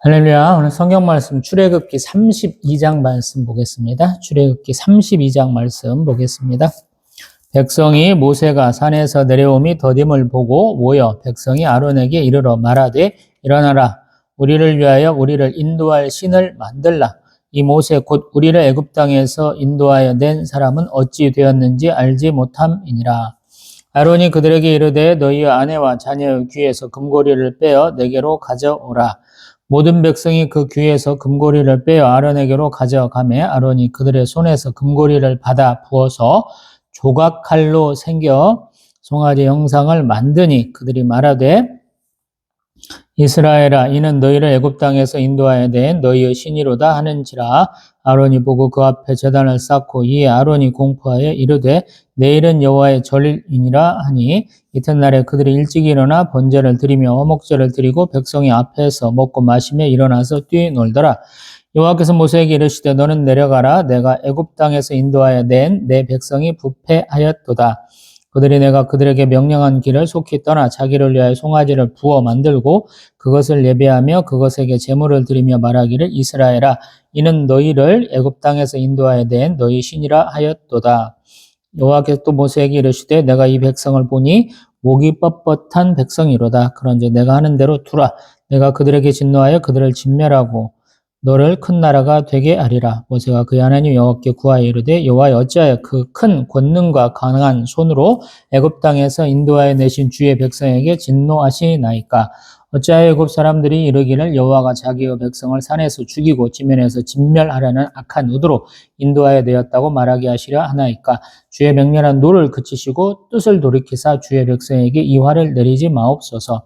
할렐루야. 오늘 성경 말씀 출애굽기 32장 말씀 보겠습니다. 출애굽기 32장 말씀 보겠습니다. 백성이 모세가 산에서 내려옴이 더딤을 보고 모여 백성이 아론에게 이르러 말하되 일어나라. 우리를 위하여 우리를 인도할 신을 만들라. 이 모세 곧 우리를 애굽 땅에서 인도하여 낸 사람은 어찌 되었는지 알지 못함이니라. 아론이 그들에게 이르되 너희의 아내와 자녀의 귀에서 금고리를 빼어 내게로 가져오라. 모든 백성이 그 귀에서 금고리를 빼어 아론에게로 가져가매 아론이 그들의 손에서 금고리를 받아 부어서 조각칼로 생겨 송아지 형상을 만드니 그들이 말하되 이스라엘아 이는 너희를 애굽 땅에서 인도하여 낸 너희의 신이로다 하는지라. 아론이 보고 그 앞에 제단을 쌓고 이에 아론이 공포하여 이르되 내일은 여호와의 절이니라 하니 이튿날에 그들이 일찍 일어나 번제를 드리며 어목제를 드리고 백성이 앞에서 먹고 마시며 일어나서 뛰놀더라. 여호와께서 모세에게 이르시되 너는 내려가라. 내가 애굽 땅에서 인도하여 낸 내 백성이 부패하였도다. 그들이 내가 그들에게 명령한 길을 속히 떠나 자기를 위하여 송아지를 부어 만들고 그것을 예배하며 그것에게 제물을 드리며 말하기를 이스라엘아 이는 너희를 애굽 땅에서 인도하여 낸 너희 신이라 하였도다. 여호와께서 또 모세에게 이르시되 내가 이 백성을 보니 목이 뻣뻣한 백성이로다. 그런즉 내가 하는 대로 두라. 내가 그들에게 진노하여 그들을 진멸하고 너를 큰 나라가 되게 하리라. 모세가 그의 하나님 여호와께 구하여 이르되 여호와여 어찌하여 그 큰 권능과 강한 손으로 애굽 땅에서 인도하여 내신 주의 백성에게 진노하시나이까. 어찌하여 애굽 사람들이 이르기를 여호와가 자기의 백성을 산에서 죽이고 지면에서 진멸하려는 악한 의도로 인도하여 내었다고 말하게 하시려 하나이까. 주의 맹렬한 노를 그치시고 뜻을 돌이키사 주의 백성에게 이 화를 내리지 마옵소서.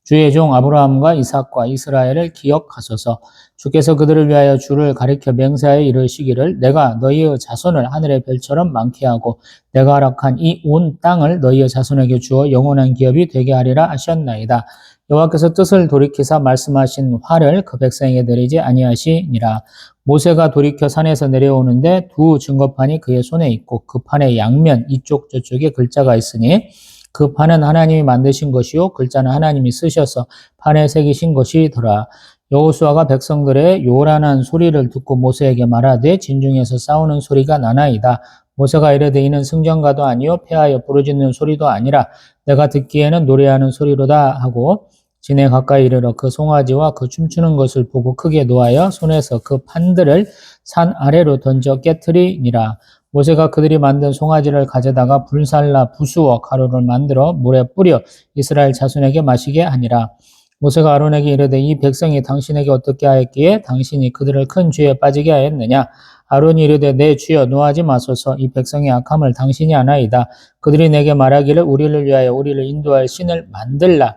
주의 종 아브라함과 이삭과 이스라엘을 기억하소서. 주께서 그들을 위하여 주를 가리켜 맹세하여 이르시기를 내가 너희의 자손을 하늘의 별처럼 많게 하고 내가 허락한 이 온 땅을 너희의 자손에게 주어 영원한 기업이 되게 하리라 하셨나이다. 여호와께서 뜻을 돌이키사 말씀하신 화를 그 백성에게 내리지 아니하시니라. 모세가 돌이켜 산에서 내려오는데 두 증거판이 그의 손에 있고 그 판의 양면 이쪽 저쪽에 글자가 있으니 그 판은 하나님이 만드신 것이요 글자는 하나님이 쓰셔서 판에 새기신 것이더라. 여호수아가 백성들의 요란한 소리를 듣고 모세에게 말하되 진중에서 싸우는 소리가 나나이다. 모세가 이르되 이는 승전가도 아니요 패하여 부르짖는 소리도 아니라 내가 듣기에는 노래하는 소리로다 하고 진에 가까이 이르러 그 송아지와 그 춤추는 것을 보고 크게 노하여 손에서 그 판들을 산 아래로 던져 깨트리니라. 모세가 그들이 만든 송아지를 가져다가 불살라 부수어 가루를 만들어 물에 뿌려 이스라엘 자손에게 마시게 하니라. 모세가 아론에게 이르되 이 백성이 당신에게 어떻게 하였기에 당신이 그들을 큰 죄에 빠지게 하였느냐. 아론이 이르되 내 주여 노하지 마소서. 이 백성의 악함을 당신이 아나이다. 그들이 내게 말하기를 우리를 위하여 우리를 인도할 신을 만들라.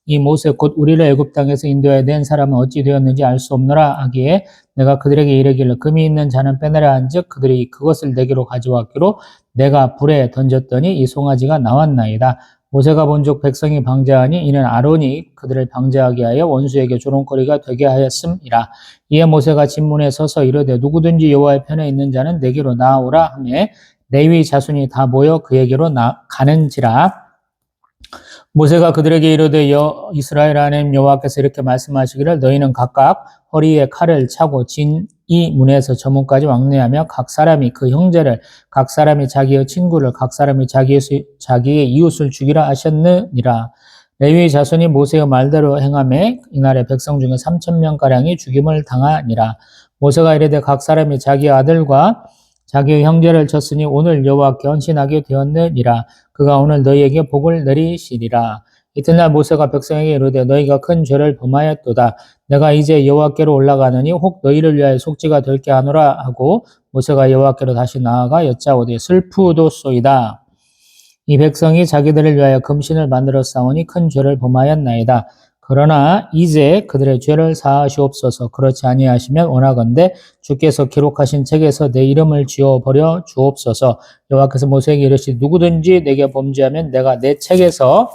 이 모세 곧 우리를 애굽 땅에서 인도하여 낸 사람은 어찌 되었는지 알 수 없노라 하기에 내가 그들에게 이르기를 금이 있는 자는 빼내라 한즉 그들이 그것을 내게로 가져왔기로 내가 불에 던졌더니 이 송아지가 나왔나이다. 모세가 본즉 백성이 방자하니 이는 아론이 그들을 방자하게 하여 원수에게 조롱거리가 되게 하였음이라. 이에 모세가 진문에 서서 이르되 누구든지 여호와의 편에 있는 자는 내게로 나아오라 하매 레위 자손이 다 모여 그에게로 가는지라. 모세가 그들에게 이르되 이스라엘 하나님 여호와께서 이렇게 말씀하시기를 너희는 각각 허리에 칼을 차고 이 문에서 저 문까지 왕래하며 각 사람이 그 형제를 각 사람이 자기의 친구를 각 사람이 자기의 이웃을 죽이라 하셨느니라. 레위 자손이 모세의 말대로 행하매 이날에 백성 중에 3,000명가량이 죽임을 당하니라. 모세가 이르되 각 사람이 자기 아들과 자기의 형제를 쳤으니 오늘 여호와께 헌신하게 되었느니라. 그가 오늘 너희에게 복을 내리시리라. 이튿날 모세가 백성에게 이르되 너희가 큰 죄를 범하였도다. 내가 이제 여호와께로 올라가느니 혹 너희를 위하여 속죄가 될게 하노라 하고 모세가 여호와께로 다시 나아가 여짜오되 슬프도소이다. 이 백성이 자기들을 위하여 금신을 만들어 싸우니 큰 죄를 범하였나이다. 그러나 이제 그들의 죄를 사하시옵소서. 그렇지 아니하시면 원하건대 주께서 기록하신 책에서 내 이름을 지워버려 주옵소서. 여호와께서 모세에게 이르시되 누구든지 내게 범죄하면 내가 내 책에서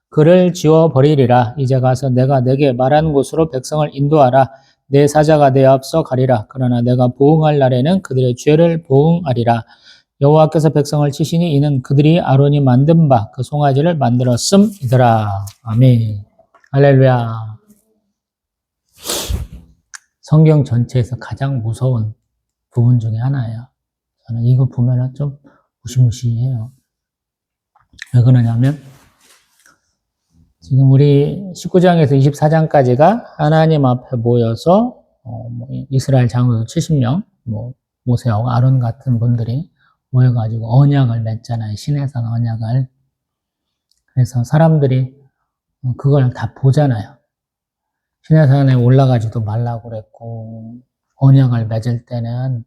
그를 지워버리리라. 이제 가서 내가 내게 말한 곳으로 백성을 인도하라. 내 사자가 내 앞서 가리라. 그러나 내가 보응할 날에는 그들의 죄를 보응하리라. 여호와께서 백성을 치시니 이는 그들이 아론이 만든 바 그 송아지를 만들었음이더라. 아멘. 할렐루야. 성경 전체에서 가장 무서운 부분 중에 하나예요. 저는 이거 보면은 좀 무시무시해요. 왜 그러냐면, 지금 우리 19장에서 24장까지가 하나님 앞에 모여서, 이스라엘 장로들 70명, 모세하고 아론 같은 분들이 모여가지고 언약을 맺잖아요. 시내산 언약을. 그래서 사람들이 그걸 다 보잖아요. 시내산에 올라가지도 말라고 그랬고, 언약을 맺을 때는,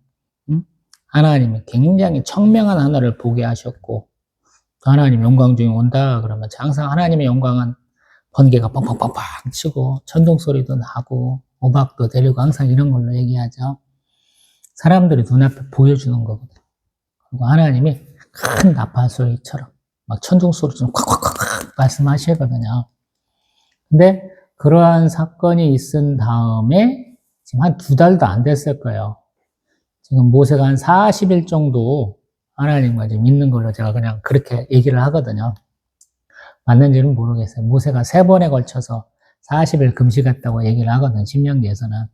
하나님이 굉장히 청명한 하늘을 보게 하셨고, 하나님 영광 중에 온다 그러면 항상 하나님의 영광은 번개가 뻥뻥뻥뻥 치고 천둥 소리도 나고 오박도 내리고 항상 이런 걸로 얘기하죠. 사람들이 눈앞에 보여주는 거거든. 그리고 하나님이 큰 나팔 소리처럼 막 천둥 소리처럼 콱콱콱 말씀하시거든요. 근데 그러한 사건이 있은 다음에 지금 한 2달도 안 됐을 거예요. 지금 모세가 한 40일 정도 하나님과 지금 있는 걸로 제가 그냥 그렇게 얘기를 하거든요. 맞는지는 모르겠어요. 모세가 3번에 걸쳐서 40일 금식했다고 얘기를 하거든요. 신명기에서는.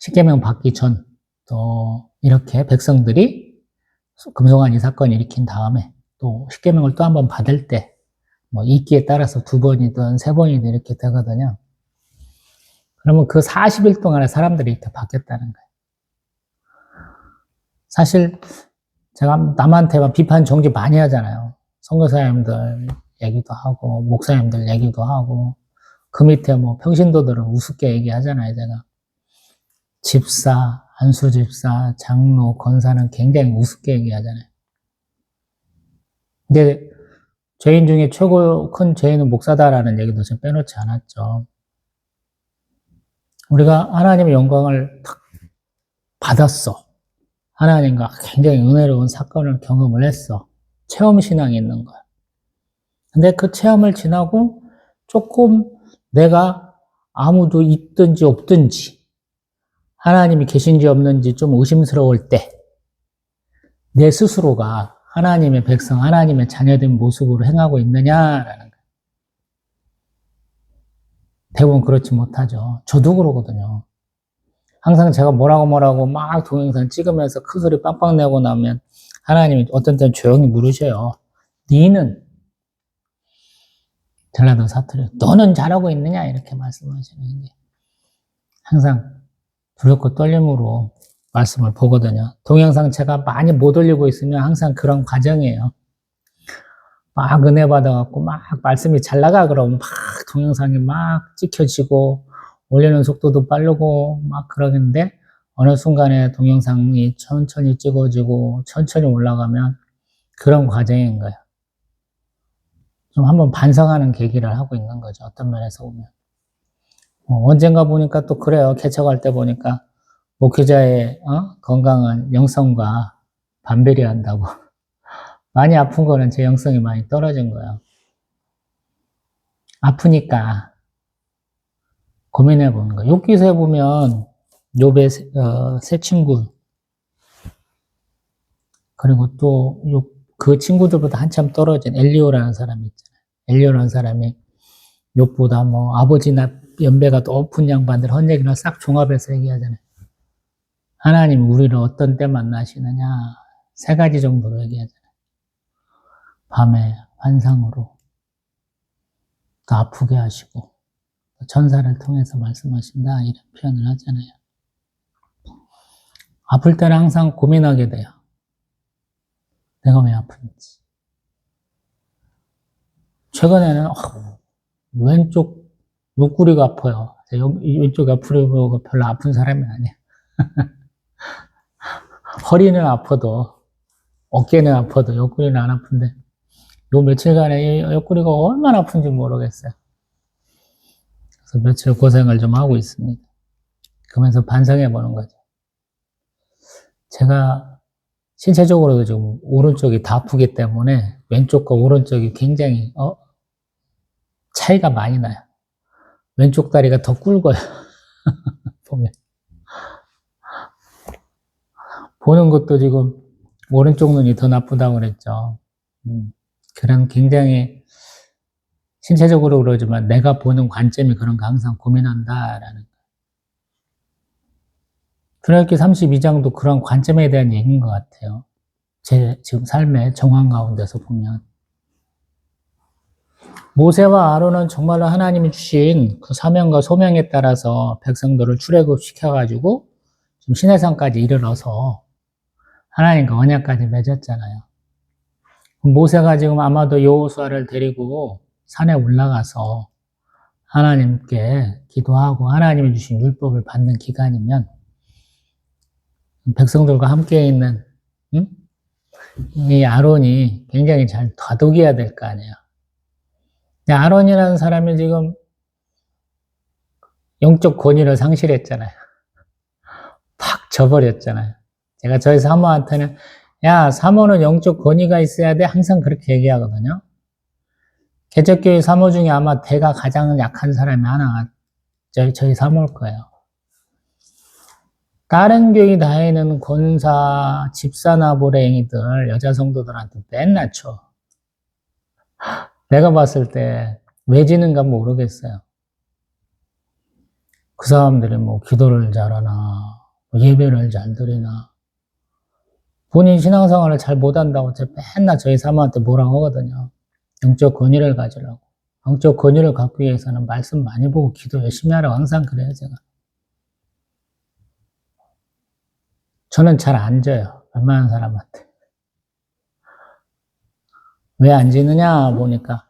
십계명 받기 전, 또 이렇게 백성들이 금송아지 사건을 일으킨 다음에 또 십계명을 또 한 번 받을 때, 있기에 따라서 2번이든 3번이든 이렇게 되거든요. 그러면 그 40일 동안에 사람들이 이렇게 바뀌었다는 거예요. 사실 제가 남한테만 비판 정지 많이 하잖아요. 선교사님들 얘기도 하고 목사님들 얘기도 하고 그 밑에 평신도들은 우습게 얘기하잖아요. 제가 집사, 안수집사, 장로, 권사는 굉장히 우습게 얘기하잖아요. 근데 죄인 중에 최고 큰 죄인은 목사다라는 얘기도 좀 빼놓지 않았죠. 우리가 하나님의 영광을 딱 받았어. 하나님과 굉장히 은혜로운 사건을 경험을 했어. 체험신앙이 있는 거야. 근데 그 체험을 지나고 조금 내가 아무도 있든지 없든지 하나님이 계신지 없는지 좀 의심스러울 때 내 스스로가 하나님의 백성, 하나님의 자녀된 모습으로 행하고 있느냐라는 거예요. 대부분 그렇지 못하죠. 저도 그러거든요. 항상 제가 뭐라고 막 동영상 찍으면서 큰 소리 빵빵 내고 나면 하나님이 어떤 때는 조용히 물으셔요. 너는 전라도 사투리 너는 잘하고 있느냐 이렇게 말씀하시는 게 항상 두렵고 떨림으로 말씀을 보거든요. 동영상 제가 많이 못 올리고 있으면 항상 그런 과정이에요. 막 은혜 받아갖고 막 말씀이 잘 나가 그러면 막 동영상이 막 찍혀지고 올리는 속도도 빠르고 막 그러는데 어느 순간에 동영상이 천천히 찍어지고 천천히 올라가면 그런 과정인 거예요. 좀 한번 반성하는 계기를 하고 있는 거죠. 어떤 면에서 보면. 언젠가 보니까 또 그래요. 개척할 때 보니까 목회자의 건강한 영성과 반비례 한다고. 많이 아픈 거는 제 영성이 많이 떨어진 거예요. 아프니까 고민해 보는 거예요. 욥기서에 보면 욥의 세 친구 그리고 또 그 친구들보다 한참 떨어진 엘리오라는 사람이 있잖아요. 엘리오라는 사람이 욥보다 아버지나 연배가 높은 양반들 헛얘기를 싹 종합해서 얘기하잖아요. 하나님 우리를 어떤 때 만나시느냐 3가지 정도로 얘기하잖아요. 밤에 환상으로 또 아프게 하시고 천사를 통해서 말씀하신다 이런 표현을 하잖아요. 아플 때는 항상 고민하게 돼요. 내가 왜 아픈지. 최근에는 왼쪽 옆구리가 아파요. 왼쪽 옆구리가 별로 아픈 사람이 아니에요. 허리는 아파도 어깨는 아파도 옆구리는 안 아픈데 요 며칠간에 옆구리가 얼마나 아픈지 모르겠어요. 그래서 며칠 고생을 좀 하고 있습니다. 그러면서 반성해 보는 거죠. 제가 신체적으로도 지금 오른쪽이 다 아프기 때문에 왼쪽과 오른쪽이 굉장히 차이가 많이 나요. 왼쪽 다리가 더 굵어요. 보면 보는 것도 지금 오른쪽 눈이 더 나쁘다고 그랬죠. 그런 굉장히 신체적으로 그러지만 내가 보는 관점이 그런 거 항상 고민한다라는. 출애굽기 32장도 그런 관점에 대한 얘기인 것 같아요. 제 지금 삶의 정황 가운데서 보면. 모세와 아론은 정말로 하나님이 주신 그 사명과 소명에 따라서 백성들을 출애굽시켜가지고 지금 시내산까지 이르러서 하나님과 언약까지 맺었잖아요. 모세가 지금 아마도 여호수아를 데리고 산에 올라가서 하나님께 기도하고 하나님이 주신 율법을 받는 기간이면 백성들과 함께 있는 이 아론이 굉장히 잘 다독여야 될 거 아니에요. 아론이라는 사람이 지금 영적 권위를 상실했잖아요. 팍 져버렸잖아요. 제가 저희 사모한테는 야, 사모는 영적 권위가 있어야 돼. 항상 그렇게 얘기하거든요. 개척교회 사모 중에 아마 대가 가장 약한 사람이 하나가 저희 사모일 거예요. 다른 교회 다니는 권사, 집사나 보레이들, 여자 성도들한테 맨날 쳐. 내가 봤을 때 왜 지는가 모르겠어요. 그 사람들이 뭐 기도를 잘하나, 예배를 잘 드리나, 본인 신앙생활을 잘 못한다고 제가 맨날 저희 사모한테 뭐라고 하거든요. 영적 권위를 가지라고. 영적 권위를 갖기 위해서는 말씀 많이 보고 기도 열심히 하라고 항상 그래요, 제가. 저는 잘 안 져요, 웬만한 사람한테. 왜 안 지느냐 보니까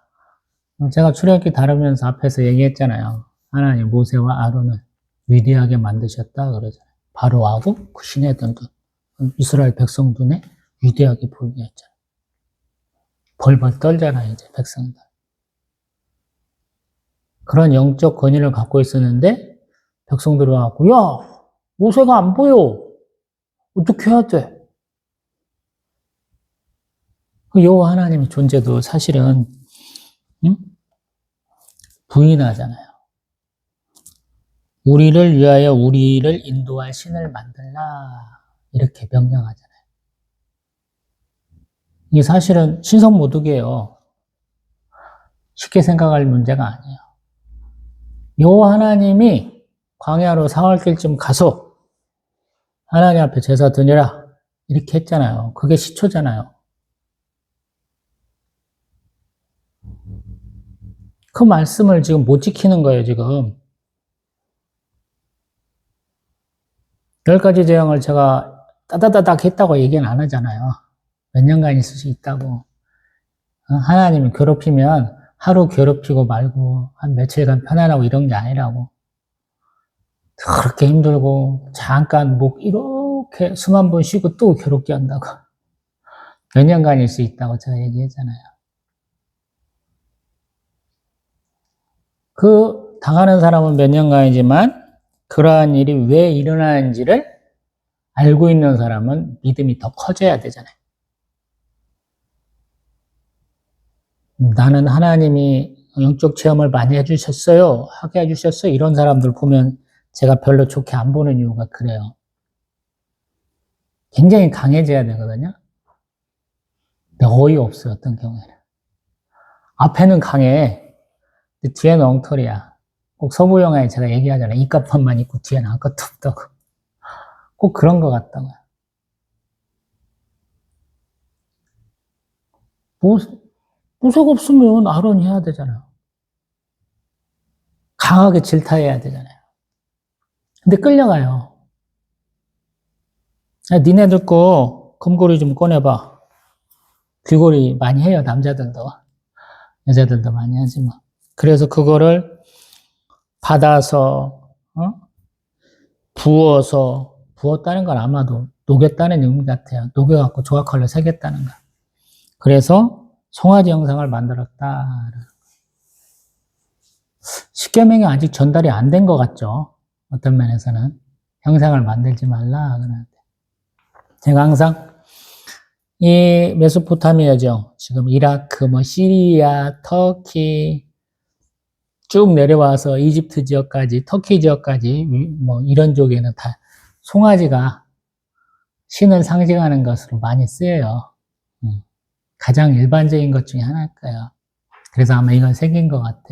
제가 출애굽기 다루면서 앞에서 얘기했잖아요. 하나님 모세와 아론을 위대하게 만드셨다 그러잖아요. 바로하고 그 시내들도 이스라엘 백성 눈에 위대하게 보이게 했잖아요. 벌벌 떨잖아요, 이제 백성들. 그런 영적 권위를 갖고 있었는데 백성들이 와갖고 야, 모세가 안 보여. 어떻게 해야 돼? 여호와 하나님의 존재도 사실은 부인하잖아요. 우리를 위하여 우리를 인도할 신을 만들라 이렇게 명령하잖아요. 이게 사실은 신성모독이에요. 쉽게 생각할 문제가 아니에요. 여호와 하나님이 광야로 사흘길쯤 가서 하나님 앞에 제사 드리라 이렇게 했잖아요. 그게 시초잖아요. 그 말씀을 지금 못 지키는 거예요, 지금. 10가지 재앙을 제가 따다다닥 했다고 얘기는 안 하잖아요. 몇 년간 있을 수 있다고. 하나님이 괴롭히면 하루 괴롭히고 말고 한 며칠간 편안하고 이런 게 아니라고. 그렇게 힘들고 잠깐 목 이렇게 숨 한 번 쉬고 또 괴롭게 한다고. 몇 년간일 수 있다고 제가 얘기했잖아요. 그 당하는 사람은 몇 년간이지만 그러한 일이 왜 일어나는지를 알고 있는 사람은 믿음이 더 커져야 되잖아요. 나는 하나님이 영적 체험을 많이 해주셨어요. 하게 해주셨어요. 이런 사람들 보면 제가 별로 좋게 안 보는 이유가 그래요. 굉장히 강해져야 되거든요. 근데 어이없어요, 어떤 경우에는. 앞에는 강해. 근데 뒤에는 엉터리야. 꼭 서부 영화에 제가 얘기하잖아요. 이까판만 있고 뒤에는 아무것도 없다고. 꼭 그런 것 같다고요. 무속 없으면 아론이 해야 되잖아요. 강하게 질타해야 되잖아요. 근데 끌려가요. 야, 니네들 거 금고리 좀 꺼내봐. 귀걸이 많이 해요, 남자들도. 여자들도 많이 하지 뭐. 그래서 그거를 받아서 부었다는 건 아마도 녹였다는 의미 같아요. 녹여갖고 조각칼로 새겼다는 거. 그래서 송아지 형상을 만들었다. 십계명이 아직 전달이 안 된 것 같죠. 어떤 면에서는 형상을 만들지 말라 그러는데 제가 항상 이 메소포타미아죠. 지금 이라크, 시리아, 터키 쭉 내려와서 이집트 지역까지, 터키 지역까지 이런 쪽에는 다 송아지가 신을 상징하는 것으로 많이 쓰여요. 가장 일반적인 것 중에 하나일 거예요. 그래서 아마 이건 생긴 것 같아.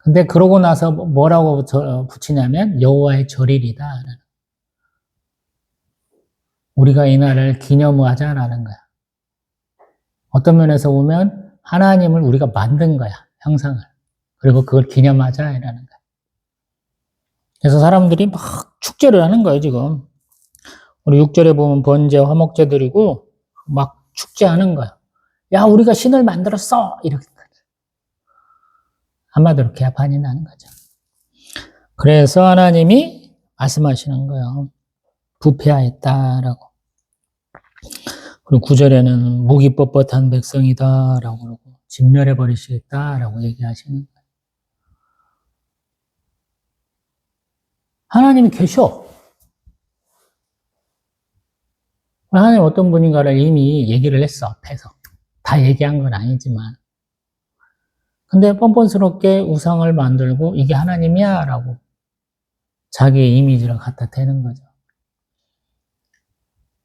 근데 그러고 나서 뭐라고 붙이냐면 여호와의 절일이다. 우리가 이날을 기념하자라는 거야. 어떤 면에서 보면 하나님을 우리가 만든 거야. 형상을. 그리고 그걸 기념하자라는 거야. 그래서 사람들이 막 축제를 하는 거예요, 지금. 우리 6절에 보면 번제, 화목제 드리고 막 축제하는 거야. 야, 우리가 신을 만들었어! 이렇게. 한마디로 개판이 나는 거죠. 그래서 하나님이 말씀하시는 거예요. 부패하였다라고. 그리고 9절에는 목이 뻣뻣한 백성이다라고 그러고 진멸해버리시겠다라고 얘기하시는 거예요. 하나님이 계셔. 하나님 어떤 분인가를 이미 얘기를 했어, 앞에서. 다 얘기한 건 아니지만. 근데 뻔뻔스럽게 우상을 만들고 이게 하나님이야 라고 자기의 이미지를 갖다 대는 거죠.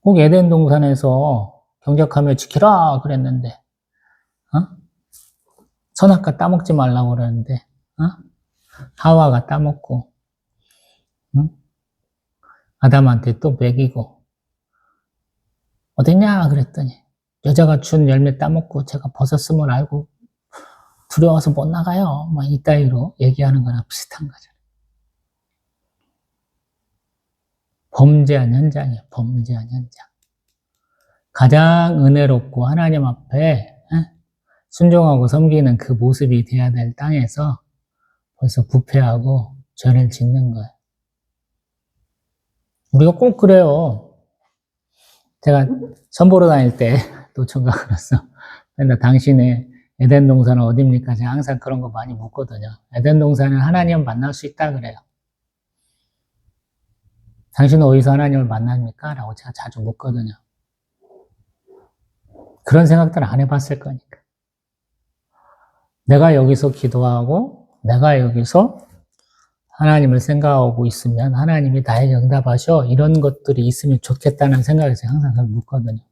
꼭 에덴 동산에서 경작하며 지키라 그랬는데 선악과 따먹지 말라고 그러는데 하와가 따먹고 아담한테 또 먹이고 어딨냐 그랬더니 여자가 준 열매 따먹고 제가 벗었음을 알고 두려워서 못 나가요. 막 이따위로 얘기하는 거랑 비슷한 거죠. 범죄한 현장이에요. 범죄한 현장. 가장 은혜롭고 하나님 앞에 순종하고 섬기는 그 모습이 돼야 될 땅에서 벌써 부패하고 죄를 짓는 거예요. 우리가 꼭 그래요. 제가 선보러 다닐 때 노총각 그랬어. 맨날 당신의 에덴 동산은 어딥니까? 제가 항상 그런 거 많이 묻거든요. 에덴 동산은 하나님을 만날 수 있다 그래요. 당신은 어디서 하나님을 만납니까? 라고 제가 자주 묻거든요. 그런 생각들을 안 해봤을 거니까. 내가 여기서 기도하고 내가 여기서 하나님을 생각하고 있으면 하나님이 나에게 응답하셔. 이런 것들이 있으면 좋겠다는 생각에서 항상 그걸 묻거든요.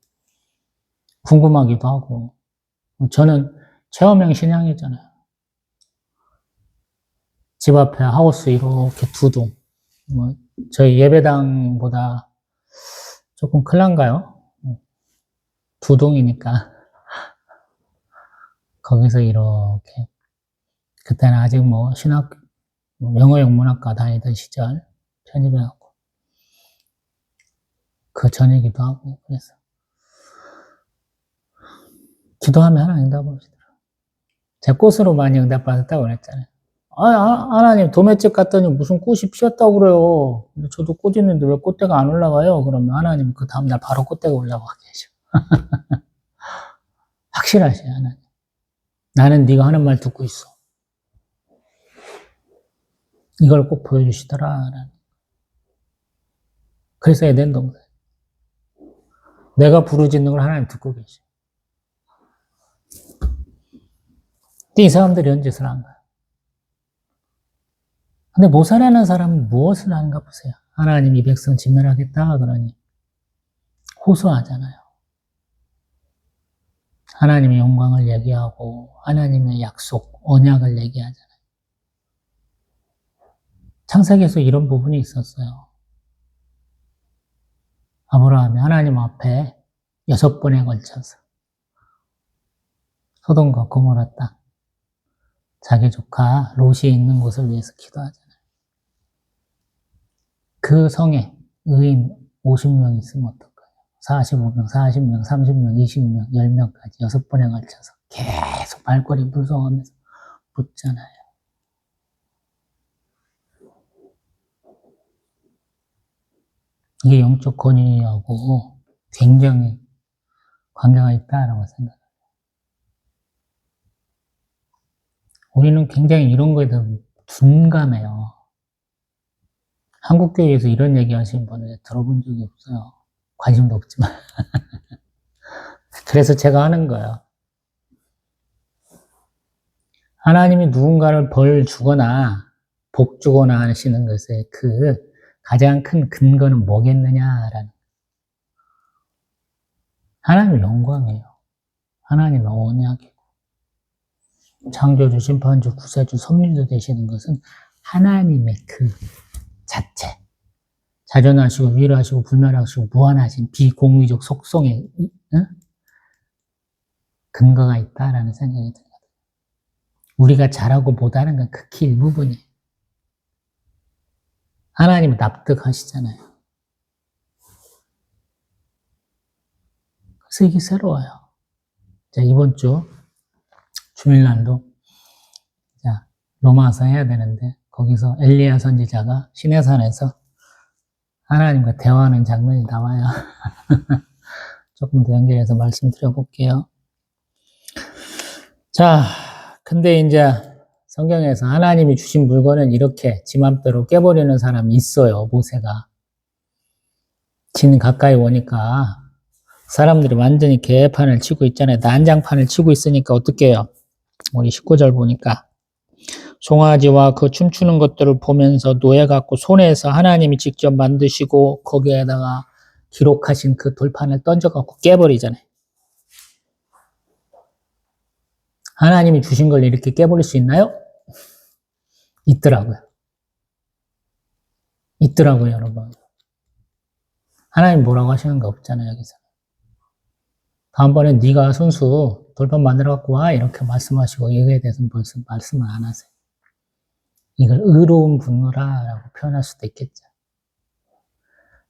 궁금하기도 하고. 저는 체험형 신앙이잖아요. 집 앞에 하우스 이렇게 두 동. 저희 예배당보다 조금 클란가요? 두 동이니까. 거기서 이렇게. 그때는 아직 영어 영문학과 다니던 시절 편입해갖고. 그 전이기도 하고, 그래서. 기도하면 하나님 응답하시더라고요. 제 꽃으로 많이 응답받았다고 그랬잖아요. 하나님 도매집 갔더니 무슨 꽃이 피었다고 그래요. 근데 저도 꽃 있는데 왜 꽃대가 안 올라가요? 그러면 하나님 그 다음날 바로 꽃대가 올라가 계셔. 확실하셔요, 하나님. 나는 네가 하는 말 듣고 있어. 이걸 꼭 보여주시더라. 그래서 에덴 동산. 내가 부르짖는 걸 하나님 듣고 계셔. 근데 이 사람들이 이런 짓을 한 거야. 근데 모살하는 사람은 무엇을 하는가 보세요. 하나님 이 백성 진멸하겠다 그러니 호소하잖아요. 하나님의 영광을 얘기하고 하나님의 약속, 언약을 얘기하잖아요. 창세기에서 이런 부분이 있었어요. 아브라함이 하나님 앞에 6번에 걸쳐서 소돔과 고모라 땅, 자기 조카 롯이 있는 곳을 위해서 기도하잖아요. 그 성에 의인 50명 있으면 어떨까요? 45명, 40명, 30명, 20명, 10명까지 6번에 걸쳐서 계속 발걸이 불성하면서 묻잖아요. 이게 영적 권위하고 굉장히 관계가 있다라고 생각해요. 우리는 굉장히 이런 거에 대해 둔감해요. 한국교회에서 이런 얘기 하시는 분을 들어본 적이 없어요. 관심도 없지만. 그래서 제가 하는 거예요. 하나님이 누군가를 벌 주거나 복 주거나 하시는 것에 그 가장 큰 근거는 뭐겠느냐라는. 하나님의 영광이에요. 하나님의 언약이고. 창조주, 심판주, 구세주, 섭리주 되시는 것은 하나님의 그 자체. 자존하시고 위로하시고 불멸하시고 무한하신 비공의적 속성에 근거가 있다라는 생각이 듭니다. 우리가 잘하고 못하는 건 극히 일부분이에요. 하나님은 납득하시잖아요. 그래서 이게 새로워요. 자, 이번 주 주일날도 자, 로마서 해야 되는데 거기서 엘리야 선지자가 시내산에서 하나님과 대화하는 장면이 나와요. 조금 더 연결해서 말씀드려볼게요. 자, 근데 이제 성경에서 하나님이 주신 물건은 이렇게 지 맘대로 깨버리는 사람이 있어요, 모세가. 진 가까이 오니까 사람들이 완전히 개판을 치고 있잖아요. 난장판을 치고 있으니까 어떻게 해요? 우리 19절 보니까 송아지와 그 춤추는 것들을 보면서 노예같고 손에서 하나님이 직접 만드시고 거기에다가 기록하신 그 돌판을 던져갖고 깨버리잖아요. 하나님이 주신 걸 이렇게 깨버릴 수 있나요? 있더라고요. 있더라고요, 여러분. 하나님 뭐라고 하시는 거 없잖아요, 여기서. 다음번에 네가 손수 돌판 만들어 갖고 와 이렇게 말씀하시고 이거에 대해서는 벌써 말씀을 안 하세요. 이걸 의로운 분노라라고 표현할 수도 있겠죠.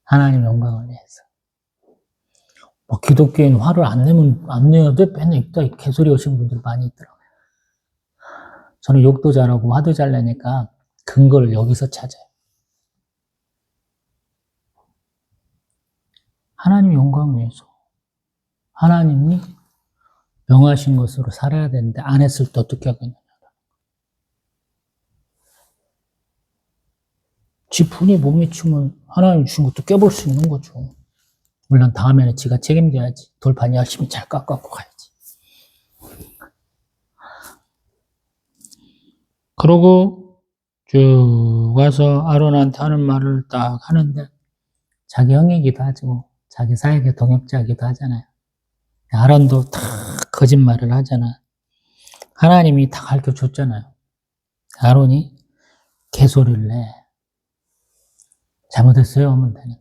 하나님 영광을 위해서. 뭐 기독교인 화를 안 내야 돼? 맨날 있다 개소리 하시는 분들이 많이 있더라고요. 저는 욕도 잘하고 화도 잘 내니까 근거를 여기서 찾아요. 하나님 영광을 위해서. 하나님이 명하신 것으로 살아야 되는데 안 했을 때 어떻게 하겠냐. 지 분이 못 미치면 하나님 주신 것도 깨볼 수 있는 거죠. 물론 다음에는 지가 책임져야지. 돌판 열심히 잘 깎아갖고 가야지. 그러고 쭉 와서 아론한테 하는 말을 딱 하는데 자기 형이기도 하고 자기 사역의 동역자이기도 하잖아요. 아론도 다 거짓말을 하잖아. 하나님이 다 가르쳐줬잖아요. 아론이 개소리를 내. 잘못했어요 하면 되는데.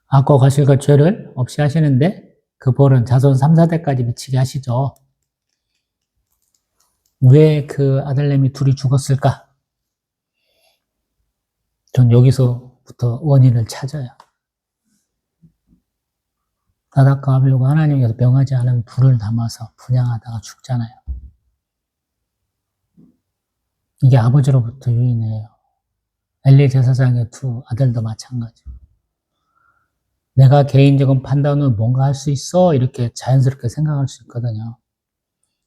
악과 과실과 죄를 없이 하시는데 그 벌은 자손 3, 4대까지 미치게 하시죠. 왜 그 아들내미 둘이 죽었을까? 전 여기서부터 원인을 찾아요. 나답과 아비후가 하나님께서 명하지 않은 불을 담아서 분향하다가 죽잖아요. 이게 아버지로부터 유인해요. 엘리 제사장의 두 아들도 마찬가지고. 내가 개인적인 판단으로 뭔가 할 수 있어? 이렇게 자연스럽게 생각할 수 있거든요.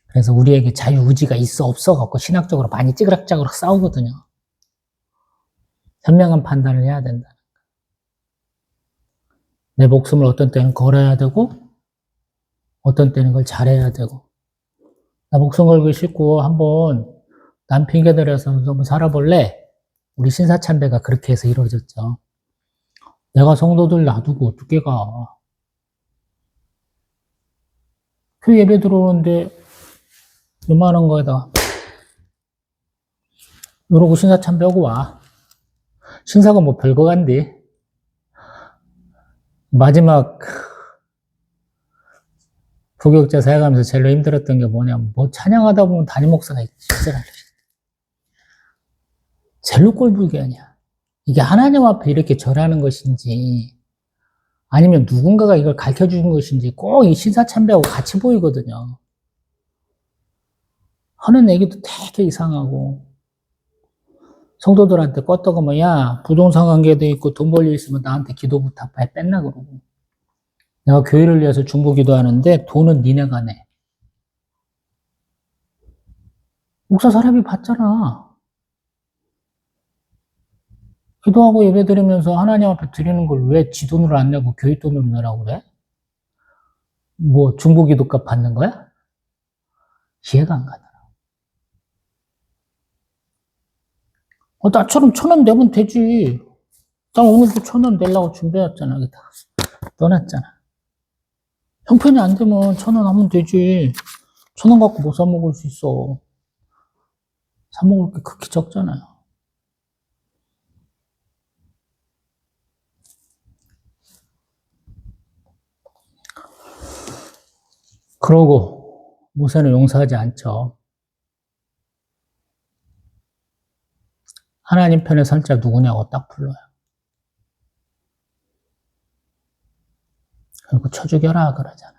그래서 우리에게 자유의지가 있어 없어 갖고 신학적으로 많이 찌그락짜그락 싸우거든요. 현명한 판단을 해야 된다. 내 목숨을 어떤 때는 걸어야 되고 어떤 때는 그걸 잘해야 되고 나 목숨 걸기 싫고 한번 남 핑계대려서 한번 살아볼래? 우리 신사참배가 그렇게 해서 이루어졌죠. 내가 성도들 놔두고 어떻게 가? 그 예배 들어오는데 요만한 거에다가 이러고 신사참배하고 와. 신사가 뭐 별거 간디. 마지막 부교육자 사역하면서 제일 힘들었던 게 뭐냐면 뭐 찬양하다 보면 담임 목사가 지랄을 젤로 꼴불기 아니야. 이게 하나님 앞에 이렇게 절하는 것인지 아니면 누군가가 이걸 가르쳐주는 것인지 꼭 이 신사참배하고 같이 보이거든요. 하는 얘기도 되게 이상하고 성도들한테 껐다가 야 부동산 관계도 있고 돈 벌 일 있으면 나한테 기도 부탁해 뺐나 그러고 내가 교회를 위해서 중보기도 하는데 돈은 니네가 내. 목사 사람이 받잖아. 기도하고 예배 드리면서 하나님 앞에 드리는 걸 왜 지 돈으로 안 내고 교회 돈으로 내라고 그래? 뭐 중보기도값 받는 거야? 이해가 안 가더라. 나처럼 1,000원 내면 되지. 나 오늘도 1,000원 내려고 준비했잖아. 여기다 떠났잖아. 형편이 안 되면 1,000원 하면 되지. 1,000원 갖고 뭐 사 먹을 수 있어. 사 먹을 게 그렇게 적잖아요. 그러고 모세는 용서하지 않죠. 하나님 편에 설 자 누구냐고 딱 불러요. 그리고 쳐 죽여라 그러잖아요.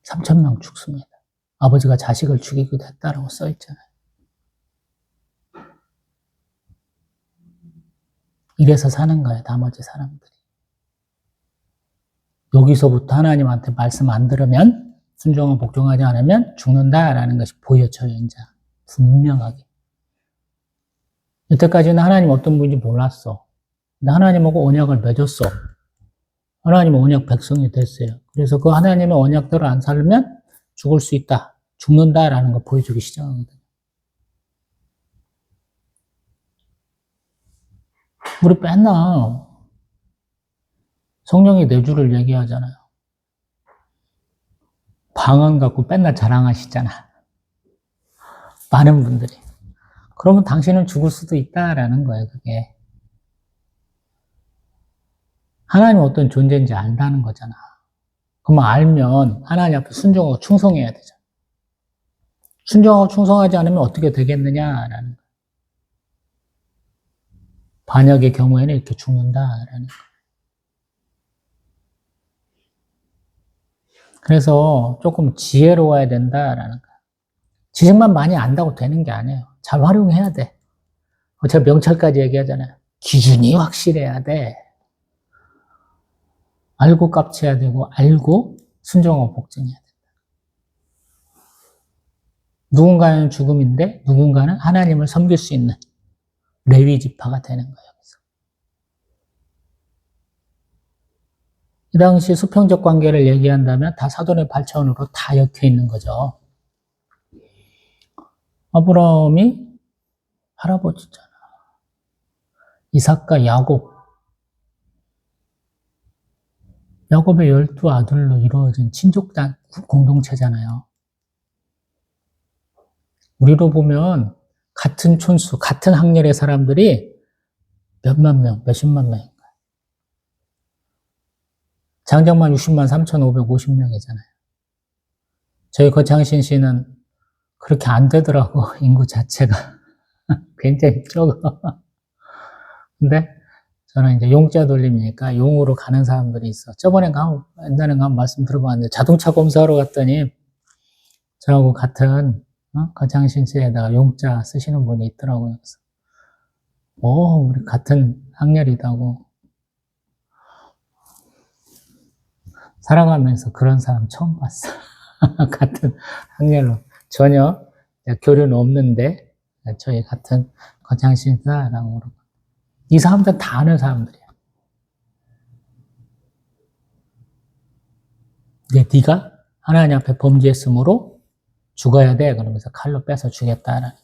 3,000명 죽습니다. 아버지가 자식을 죽이기도 했다라고 써있잖아요. 이래서 사는 거예요, 나머지 사람들이. 여기서부터 하나님한테 말씀 안 들으면, 순종을 복종하지 않으면 죽는다라는 것이 보여져요, 이제. 분명하게. 여태까지는 하나님 어떤 분인지 몰랐어. 근데 하나님하고 언약을 맺었어. 하나님은 언약 백성이 됐어요. 그래서 그 하나님의 언약대로 안 살면 죽을 수 있다. 죽는다라는 걸 보여주기 시작하거든요. 우리 맨날 성령이 내주를 얘기하잖아요. 방언 갖고 맨날 자랑하시잖아. 많은 분들이. 그러면 당신은 죽을 수도 있다라는 거예요, 그게. 하나님 어떤 존재인지 안다는 거잖아. 그러면 알면 하나님 앞에 순종하고 충성해야 되잖아. 순종하고 충성하지 않으면 어떻게 되겠느냐라는 거예요. 반역의 경우에는 이렇게 죽는다라는 거예요. 그래서 조금 지혜로워야 된다라는 거예요. 지식만 많이 안다고 되는 게 아니에요. 잘 활용해야 돼. 제가 명찰까지 얘기하잖아요. 기준이 확실해야 돼. 알고 깝쳐야 되고 알고 순종하고 복종해야 돼. 누군가는 죽음인데 누군가는 하나님을 섬길 수 있는 레위 지파가 되는 거예요. 이 당시 수평적 관계를 얘기한다면 다 사돈의 발차원으로 다 엮여 있는 거죠. 아브라함이 할아버지잖아. 이삭과 야곱. 야곱의 12아들로 이루어진 친족 공동체잖아요. 우리로 보면 같은 촌수, 같은 학렬의 사람들이 몇만 명, 몇십만 명인 거예요. 장정만 60만 3,550명이잖아요. 저희 거창신 씨는 그렇게 안 되더라고, 인구 자체가. 굉장히 적어. 근데 저는 이제 용자 돌림이니까 용으로 가는 사람들이 있어. 옛날에 말씀 들어봤는데 자동차 검사하러 갔더니 저하고 같은 거창신 씨에다가 용자 쓰시는 분이 있더라고요. 그래서 우리 같은 학렬이다고. 살아가면서 그런 사람 처음 봤어. 같은 학렬로. 전혀 교류는 없는데 저희 같은 거창신사라고 그러고. 이 사람들은 다 아는 사람들이야. 근데 네가 하나님 앞에 범죄했으므로 죽어야 돼. 그러면서 칼로 빼서 주겠다라는.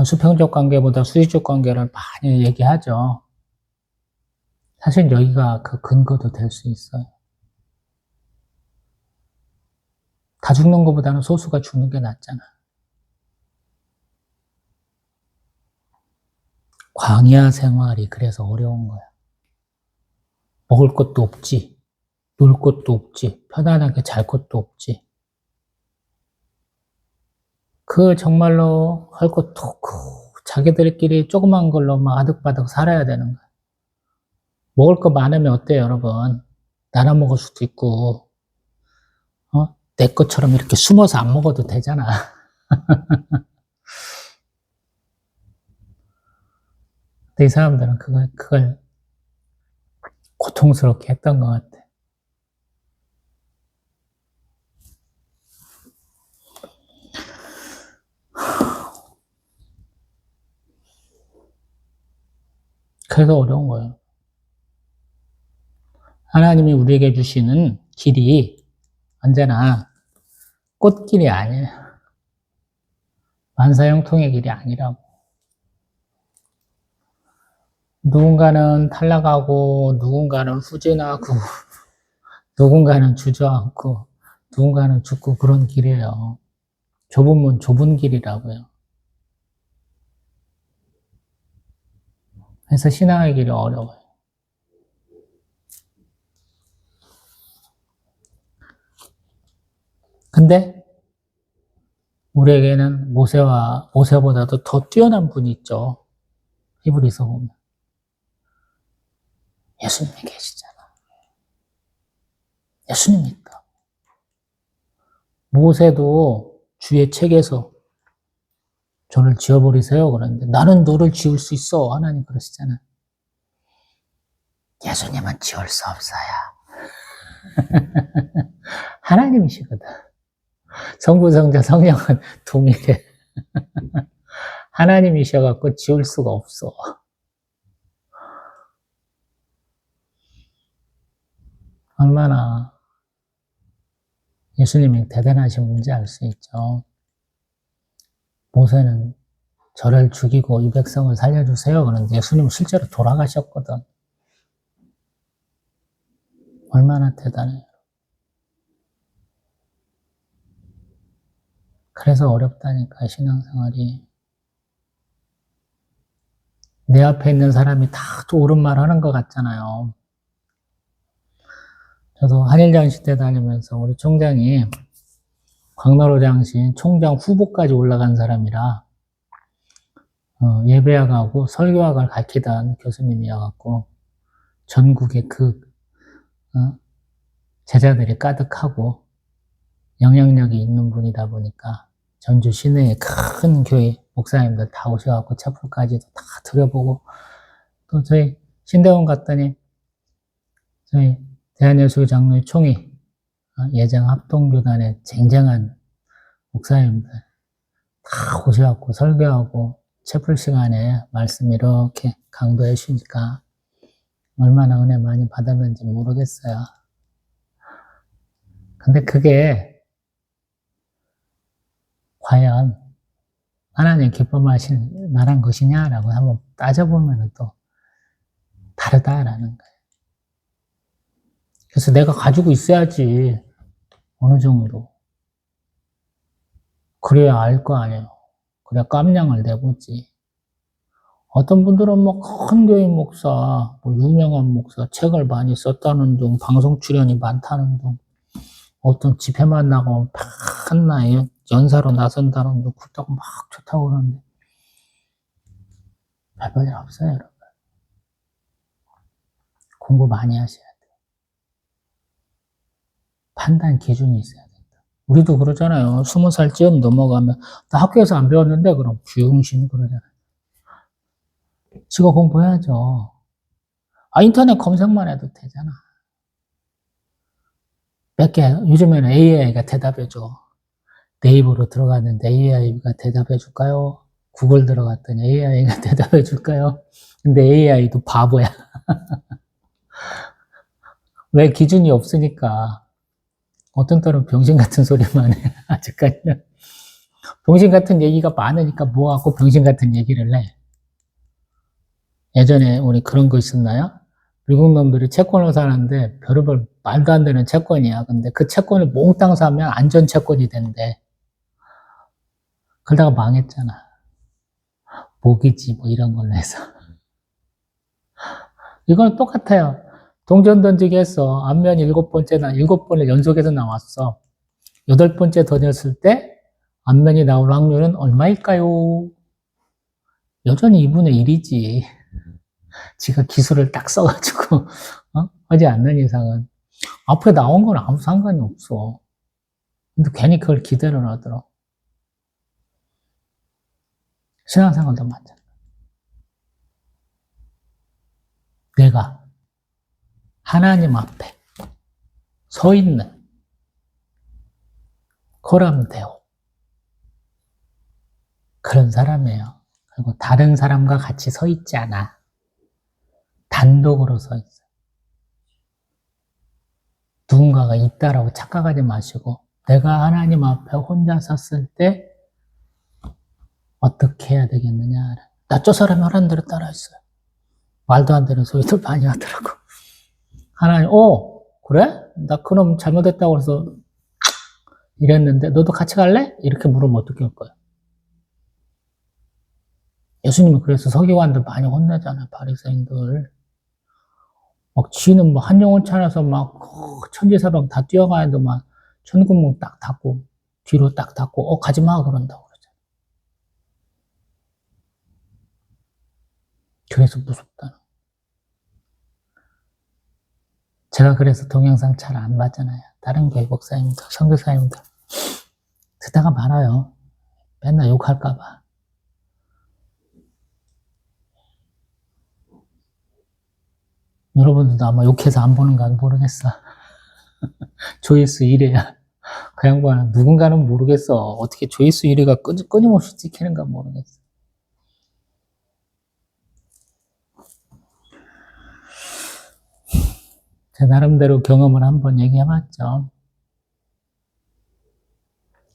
수평적 관계보다 수직적 관계를 많이 얘기하죠. 사실 여기가 그 근거도 될 수 있어요. 다 죽는 것보다는 소수가 죽는 게 낫잖아. 광야 생활이 그래서 어려운 거야. 먹을 것도 없지, 놀 것도 없지, 편안하게 잘 것도 없지. 그 정말로 할 것도 없고 자기들끼리 조그만 걸로 막 아득바득 살아야 되는 거야. 먹을 거 많으면 어때요, 여러분? 나눠 먹을 수도 있고, 내 것처럼 이렇게 숨어서 안 먹어도 되잖아. 근데 이 사람들은 그걸 고통스럽게 했던 것 같아. 그래서 어려운 거예요. 하나님이 우리에게 주시는 길이 언제나 꽃길이 아니에요. 만사형통의 길이 아니라고. 누군가는 탈락하고, 누군가는 후진하고, 누군가는 주저앉고, 누군가는 죽고 그런 길이에요. 좁으면 좁은 길이라고요. 그래서 신앙의 길이 어려워요. 근데 우리에게는 모세보다도 더 뛰어난 분이 있죠. 히브리서 보면. 예수님이 계시잖아. 예수님이 있다. 모세도 주의 책에서 저를 지어버리세요. 그러는데 나는 너를 지을 수 있어. 하나님 그러시잖아요. 예수님은 지을 수 없어요. 하나님이시거든. 성부, 성자, 성령은 동일해. 하나님이셔갖고 지울 수가 없어. 얼마나 예수님이 대단하신 분인지 알 수 있죠. 모세는 저를 죽이고 이 백성을 살려주세요. 그런데 예수님은 실제로 돌아가셨거든. 얼마나 대단해요. 그래서 어렵다니까, 신앙생활이. 내 앞에 있는 사람이 다 또 옳은 말 하는 것 같잖아요. 저도 한일장신 때 다니면서 우리 총장이 광나로장신 총장 후보까지 올라간 사람이라 예배학하고 설교학을 가르치던 교수님이어갖고 전국에 제자들이 가득하고 영향력이 있는 분이다 보니까 전주 시내에 큰 교회 목사님들 다 오셔갖고 채플까지도 다 들여보고 또 저희 신대원 갔더니 저희 대한예수교 장로회 총회 예정 합동교단의 쟁쟁한 목사님들 다 오셔갖고 설교하고 채플 시간에 말씀 이렇게 강도해 주시니까 얼마나 은혜 많이 받았는지 모르겠어요. 근데 그게 과연 하나님 기뻐하실 만한 것이냐라고 한번 따져보면 또 다르다라는 거예요. 그래서 내가 가지고 있어야지 어느 정도. 그래야 알 거 아니에요. 그래야 깜냥을 내보지. 어떤 분들은 뭐 큰 교회 목사, 뭐 유명한 목사, 책을 많이 썼다는 둥, 방송 출연이 많다는 둥, 어떤 집회만 나가면 판나에 연사로 나선다는 둥, 그렇다고 막 좋다고 그러는데 별별 일 없어요, 여러분. 공부 많이 하셔야 돼요. 판단 기준이 있어야 된다. 우리도 그러잖아요. 20살쯤 넘어가면 나 학교에서 안 배웠는데 그럼 비용신 그러잖아요. 지가 공부해야죠. 인터넷 검색만 해도 되잖아. 몇 개, 요즘에는 AI가 대답해줘. 네이버로 들어갔는데 AI가 대답해 줄까요? 구글 들어갔더니 AI가 대답해 줄까요? 근데 AI도 바보야. 왜 기준이 없으니까. 어떤 때는 병신 같은 소리만 해. 아직까지는. 병신 같은 얘기가 많으니까 뭐하고 병신 같은 얘기를 해. 예전에 우리 그런 거 있었나요? 미국 놈들이 채권을 사는데 별의별 말도 안 되는 채권이야. 근데 그 채권을 몽땅 사면 안전 채권이 된대. 그러다가 망했잖아. 모기지 뭐 이런 걸로 해서. 이건 똑같아요. 동전 던지기 했어. 앞면 7번째나 7번을 연속해서 나왔어. 8번째 던졌을 때 앞면이 나올 확률은 얼마일까요? 여전히 2분의 1이지. 지가 기술을 딱 써가지고 하지 않는 이상은 앞에 나온 건 아무 상관이 없어. 근데 괜히 그걸 기대를 하더라. 신앙생활도 마찬가지. 내가 하나님 앞에 서 있는 코람데오 그런 사람이에요. 그리고 다른 사람과 같이 서 있지 않아. 단독으로 서 있어요. 누군가가 있다라고 착각하지 마시고 내가 하나님 앞에 혼자 섰을 때 어떻게 해야 되겠느냐. 나 저 사람이 하라는 대로 따라했어요. 말도 안 되는 소리들 많이 하더라고. 하나님, 그래? 나 그놈 잘못했다고 그래서 이랬는데 너도 같이 갈래? 이렇게 물으면 어떻게 할 거야? 예수님은 그래서 서기관들 많이 혼내잖아요. 바리새인들. 막 쥐는 뭐 한 영혼 차려서 막 천지사방 다 뛰어가야 도막 천국문 딱 닫고 뒤로 딱 닫고 가지마 그런다고 그러잖아요. 그래서 무섭다. 제가 그래서 동영상 잘 안 봤잖아요. 다른 교회 목사님들, 선교사님들 듣다가 말아요. 맨날 욕할까봐. 여러분들도 아마 욕해서 안 보는 거 모르겠어. 조회수 1회야. 그 양반은 누군가는 모르겠어. 어떻게 조회수 1회가 끊임없이 찍히는가 모르겠어. 제 나름대로 경험을 한번 얘기해봤죠.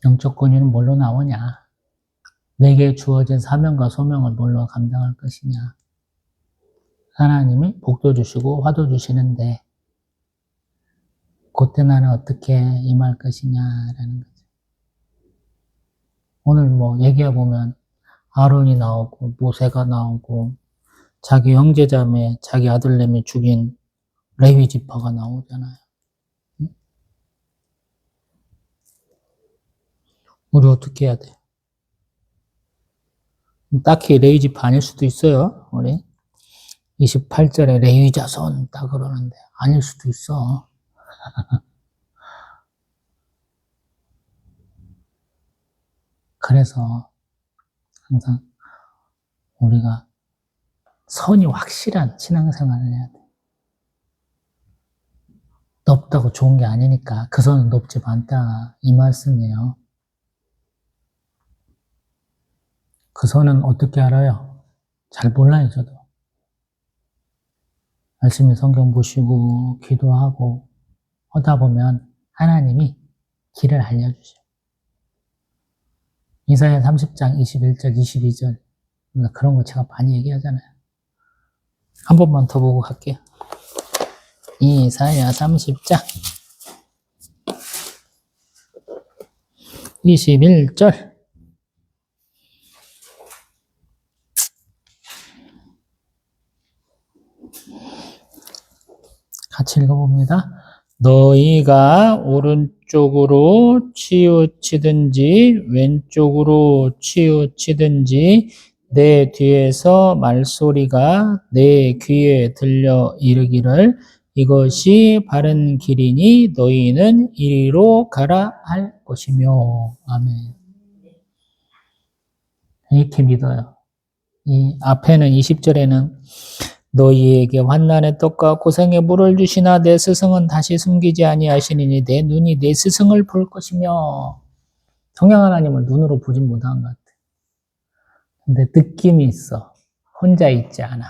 영적 권위는 뭘로 나오냐? 내게 주어진 사명과 소명을 뭘로 감당할 것이냐? 하나님이 복도 주시고 화도 주시는데 그때 나는 어떻게 임할 것이냐라는 거죠. 오늘 뭐 얘기해보면 아론이 나오고 모세가 나오고 자기 형제자매, 자기 아들내미 죽인 레위 지파가 나오잖아요. 우리 어떻게 해야 돼? 딱히 레위 지파 아닐 수도 있어요. 우리 28절에 레위 자손 딱 그러는데 아닐 수도 있어. 그래서 항상 우리가 선이 확실한 신앙생활을 해야 돼. 높다고 좋은 게 아니니까 그 선은 높지 않다 이 말씀이에요. 그 선은 어떻게 알아요? 잘 몰라요 저도. 열심히 성경 보시고 기도하고 하다 보면 하나님이 길을 알려주셔요. 이사야 30장 21절 22절 그런 거 제가 많이 얘기하잖아요. 한 번만 더 보고 갈게요. 이사야 30장 21절 같이 읽어봅니다. 너희가 오른쪽으로 치우치든지 왼쪽으로 치우치든지 내 뒤에서 말소리가 내 귀에 들려 이르기를 이것이 바른 길이니 너희는 이리로 가라 할 것이며. 아멘. 이렇게 믿어요. 이 앞에는 20절에는 너희에게 환난의 떡과 고생의 물을 주시나 내 스승은 다시 숨기지 아니하시니니 내 눈이 내 스승을 볼 것이며. 성령 하나님을 눈으로 보진 못한 것 같아. 근데 느낌이 있어. 혼자 있지 않아.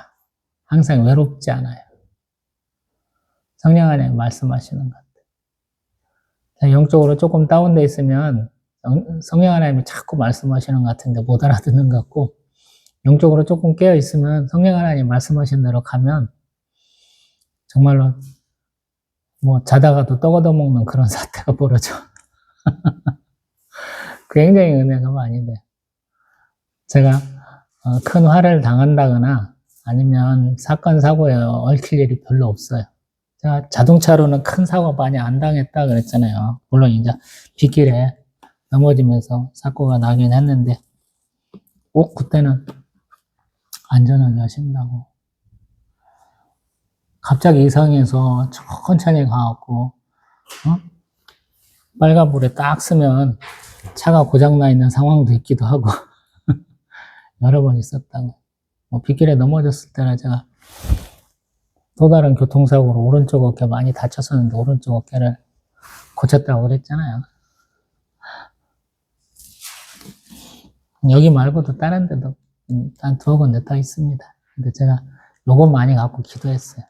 항상 외롭지 않아요. 성령 하나님 말씀하시는 것 같아. 영적으로 조금 다운돼 있으면 성령 하나님이 자꾸 말씀하시는 것 같은데 못 알아듣는 것 같고, 영적으로 조금 깨어 있으면 성령 하나님 말씀하신 대로 가면 정말로 뭐 자다가도 떡 얻어먹는 그런 사태가 벌어져. 굉장히 은혜가 많이 돼. 제가 큰 화를 당한다거나 아니면 사건 사고에 얽힐 일이 별로 없어요. 제가 자동차로는 큰 사고 많이 안 당했다 그랬잖아요. 물론 이제 빗길에 넘어지면서 사고가 나긴 했는데 꼭 그때는 안전하게 하신다고. 갑자기 이상해서 천천히 가갖고 빨간불에 딱 쓰면 차가 고장나 있는 상황도 있기도 하고 여러 번 있었다고. 빗길에 넘어졌을 때는 제가 또 다른 교통사고로 오른쪽 어깨 많이 다쳤었는데 오른쪽 어깨를 고쳤다고 그랬잖아요. 여기 말고도 다른 데도 한 2군데 더 있습니다. 근데 제가 요거 많이 갖고 기도했어요.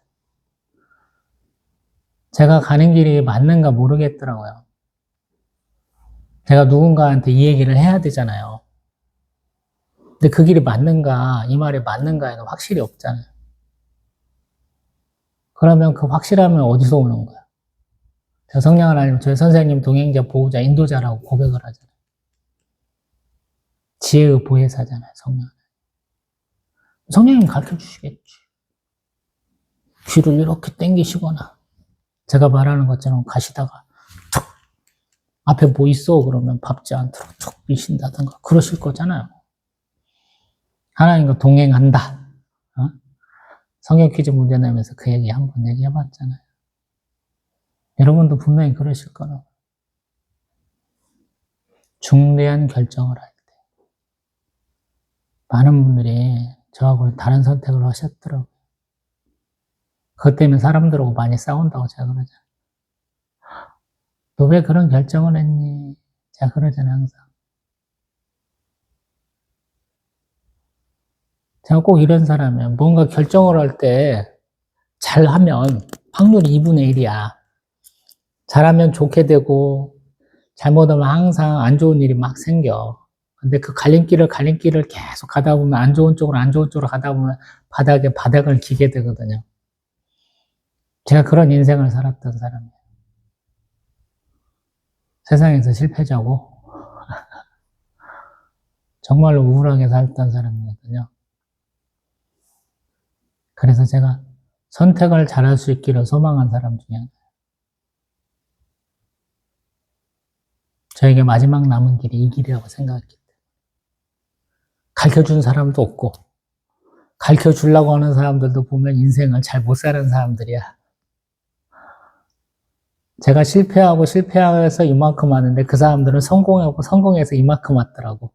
제가 가는 길이 맞는가 모르겠더라고요. 제가 누군가한테 이 얘기를 해야 되잖아요. 근데 그 길이 맞는가, 이 말이 맞는가에는 확실히 없잖아요. 그러면 그 확실함은 어디서 오는 거야? 저 성령 하나님, 저희 선생님, 동행자, 보호자, 인도자라고 고백을 하잖아요. 지혜의 보혜사잖아요, 성령. 성령님 가르쳐 주시겠지. 귀를 이렇게 당기시거나, 제가 말하는 것처럼 가시다가, 툭! 앞에 뭐 있어? 그러면 밟지 않도록 툭 미신다든가, 그러실 거잖아요. 하나님과 동행한다. 어? 성경 퀴즈 문제 내면서 그 얘기 한번 얘기해봤잖아요. 여러분도 분명히 그러실 거라고. 중대한 결정을 할 때. 많은 분들이 저하고 다른 선택을 하셨더라고요. 그것 때문에 사람들하고 많이 싸운다고 제가 그러잖아요. 너 왜 그런 결정을 했니? 제가 그러잖아요, 항상. 제가 꼭 이런 사람이에요. 뭔가 결정을 할 때 잘하면 확률이 2분의 1이야. 잘하면 좋게 되고, 잘못하면 항상 안 좋은 일이 막 생겨. 근데 그 갈림길을 계속 가다 보면 안 좋은 쪽으로 가다 보면 바닥을 기게 되거든요. 제가 그런 인생을 살았던 사람이에요. 세상에서 실패자고, 정말로 우울하게 살던 사람이거든요. 그래서 제가 선택을 잘할 수 있기를 소망한 사람 중에 하나예요. 저에게 마지막 남은 길이 이 길이라고 생각했기 때문에. 가르쳐준 사람도 없고, 가르쳐주려고 하는 사람들도 보면 인생을 잘 못 사는 사람들이야. 제가 실패해서 이만큼 왔는데 그 사람들은 성공해서 이만큼 왔더라고.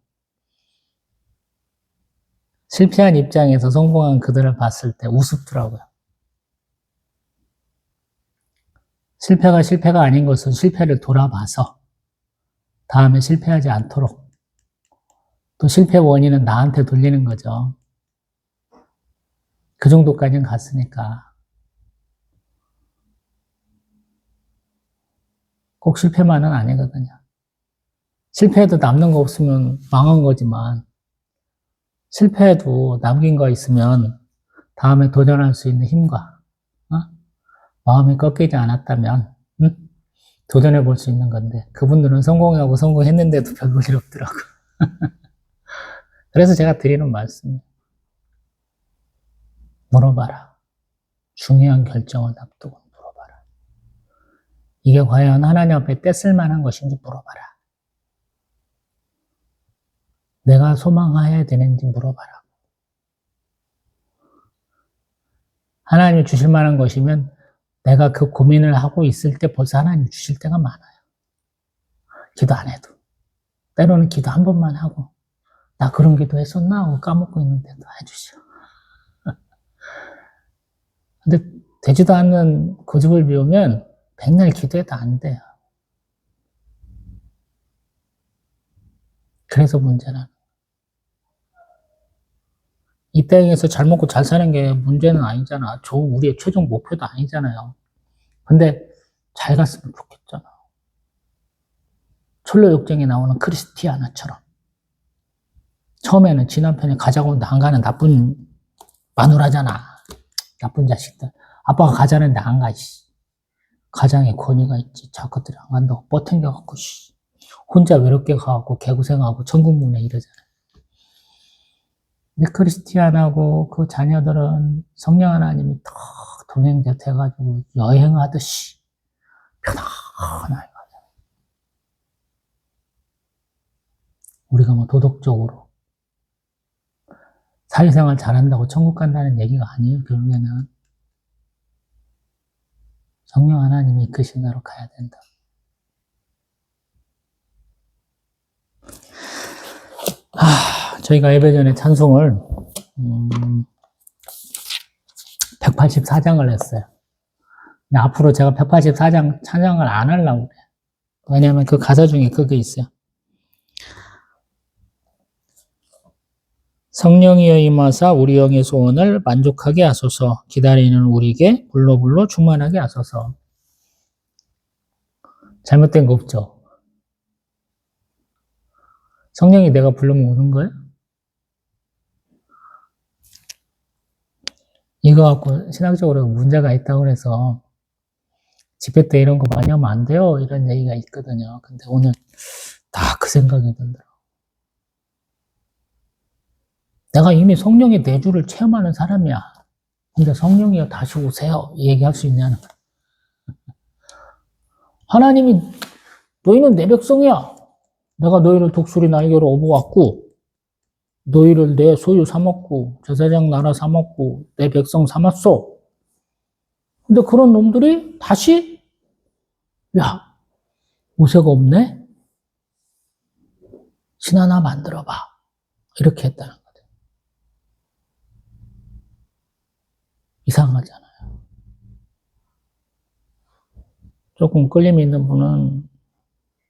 실패한 입장에서 성공한 그들을 봤을 때 우습더라고요. 실패가 아닌 것은 실패를 돌아봐서 다음에 실패하지 않도록, 또 실패 원인은 나한테 돌리는 거죠. 그 정도까지는 갔으니까. 꼭 실패만은 아니거든요. 실패해도 남는 거 없으면 망한 거지만, 실패해도 남긴 거 있으면 다음에 도전할 수 있는 힘과 마음이 꺾이지 않았다면 도전해 볼 수 있는 건데, 그분들은 성공했는데도 별 볼 일 없더라고. 그래서 제가 드리는 말씀이에요. 물어봐라. 중요한 결정을 앞두고 물어봐라. 이게 과연 하나님 앞에 떼쓸 만한 것인지 물어봐라. 내가 소망해야 되는지 물어봐라. 하나님이 주실 만한 것이면 내가 그 고민을 하고 있을 때 벌써 하나님 주실 때가 많아요. 기도 안 해도. 때로는 기도 한 번만 하고, 나 그런 기도 했었나? 하고 까먹고 있는데도 해주셔. 근데 되지도 않는 고집을 피우면 백날 기도해도 안 돼요. 그래서 문제는. 이 땅에서 잘 먹고 잘 사는 게 문제는 아니잖아. 우리의 최종 목표도 아니잖아요. 근데 잘 갔으면 좋겠잖아. 철로역정에 나오는 크리스티아나처럼. 처음에는 지 남편이 가자고 안 가는 나쁜 마누라잖아. 나쁜 자식들. 아빠가 가자는데 안 가, 씨. 가장에 권위가 있지. 자식들이 안 간다고 뻗탱겨갖고, 씨. 혼자 외롭게 가갖고 개고생하고 천국문에 이러잖아. 근데 크리스티안하고 그 자녀들은 성령 하나님이 더 동행자 돼가지고 여행하듯이 편안하게 가잖아. 우리가 뭐 도덕적으로 사회생활 잘한다고 천국 간다는 얘기가 아니에요. 결국에는 성령 하나님이 이끄신 대로 가야 된다. 저희가 예배 전에 찬송을 184장을 했어요. 근데 앞으로 제가 184장 찬양을 안 하려고 그래요. 왜냐하면 그 가사 중에 그게 있어요. 성령이여 임하사 우리 영의 소원을 만족하게 하소서. 기다리는 우리에게 불로 충만하게 하소서. 잘못된 거 없죠? 성령이 내가 부르면 오는 거예요? 이거 갖고 신학적으로 문제가 있다고 그래서 집회 때 이런 거 많이 하면 안 돼요. 이런 얘기가 있거든요. 근데 오늘 다 그 생각이 들더라고. 내가 이미 성령의 내주를 체험하는 사람이야. 근데 성령이여 다시 오세요. 얘기할 수 있냐는. 하나님이 너희는 내 백성이야. 내가 너희를 독수리 날개로 업어왔고 너희를 내 소유 삼았고 제사장 나라 삼았고 내 백성 삼았어. 근데 그런 놈들이 다시 야 모세가 없네? 신 하나 만들어봐. 이렇게 했다는 거죠. 이상하잖아요. 조금 끌림이 있는 분은